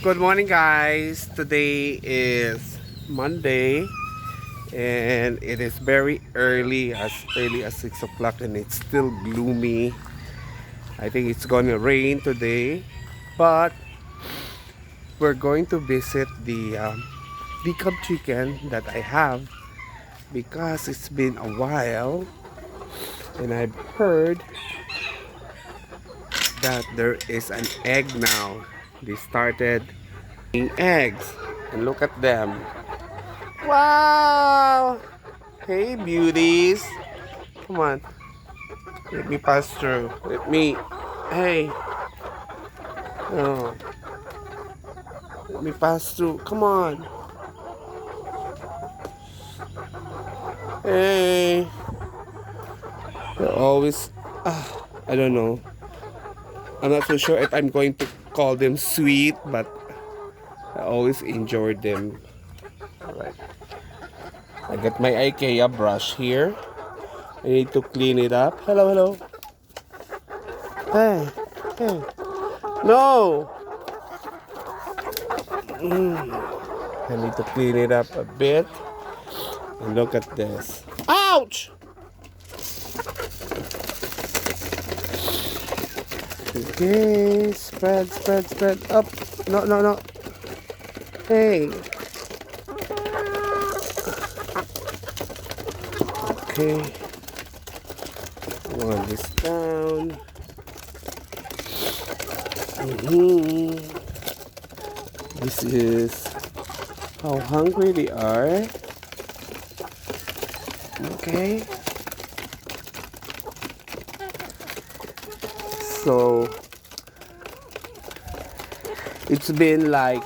Good morning, guys. Today is Monday, and it is very early as 6 o'clock, and it's still gloomy. I think it's gonna rain today, but we're going to visit the Dekalb chicken that I have because it's been a while, and I've heard that there is an egg now. They started laying eggs, and look at them. Wow! Hey, beauties. Come on. Let me pass through. Let me. Hey. Oh. Let me pass through. Come on. Hey. They're always. I don't know. I'm not so sure if I'm going to call them sweet, but I always enjoyed them. Alright. I got my IKEA brush here. I need to clean it up. Hello, hello. Hey. Hey. No! I need to clean it up a bit. And look at this. Ouch! Okay, spread up. No, no, no. Hey. Okay. One is down. This is how hungry they are. Okay. So it's been like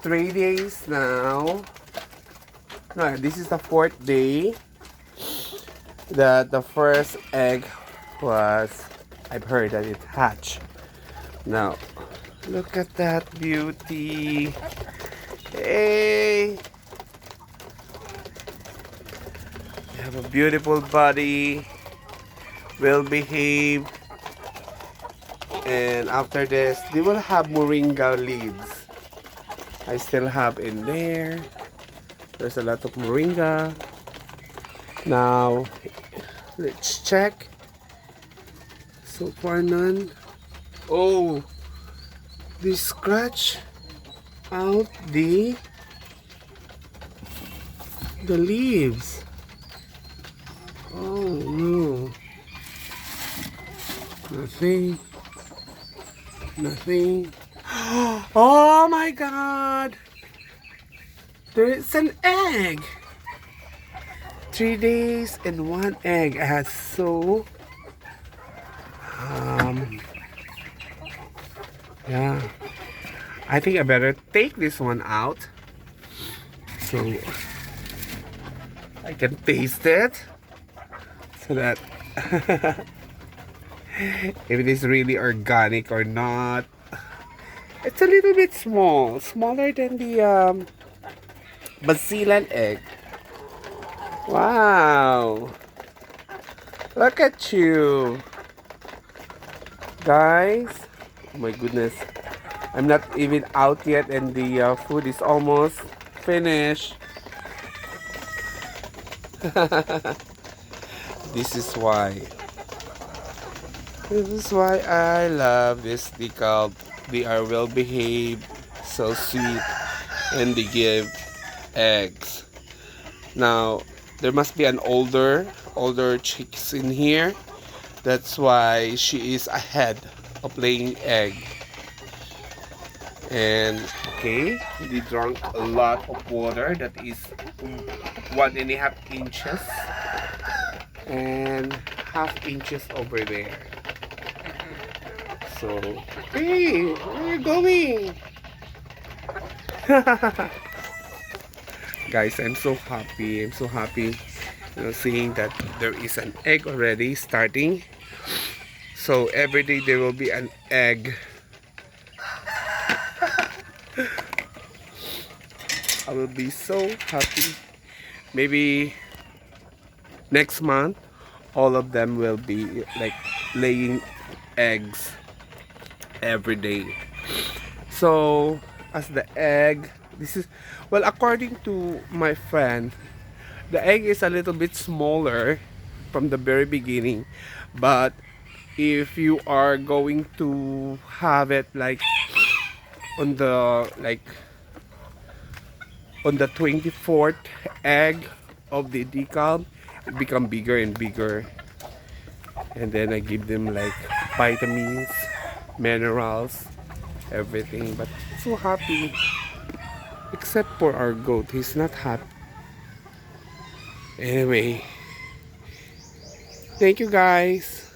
3 days now. No, this is the fourth day that the first egg was, I've heard that it hatched. Now, look at that beauty. Hey! You have a beautiful body, well behaved, and after this, they will have moringa leaves. I still have in there. There's a lot of moringa. Now, let's check. So far, none. Oh, they scratch out the leaves. Oh no, nothing, nothing. Oh my God, there is an egg. 3 days and one egg. I had so yeah. I think I better take this one out so I can taste it, so that if it is really organic or not. It's a little bit small, smaller than the basilan egg. Wow, look at you guys. Oh my goodness, I'm not even out yet and the food is almost finished. This is why. This is why I love this decal. They are well behaved, so sweet, and they give eggs. Now, there must be an older chicks in here. That's why she is ahead of laying egg. And okay, they drank a lot of water. That is 1.5 inches and half inches over there. So, hey, where are you going? Guys, I'm so happy. I'm so happy, seeing that there is an egg already starting. So every day there will be an egg. I will be so happy. Maybe next month, all of them will be like laying eggs every day. So as the egg, this is, well, according to my friend, the egg is a little bit smaller from the very beginning, but if you are going to have it like on the like on the 24th egg of the decal, it become bigger and bigger. And then I give them like vitamins, minerals, everything. But so happy, except for our goat, he's not happy. Anyway, thank you guys.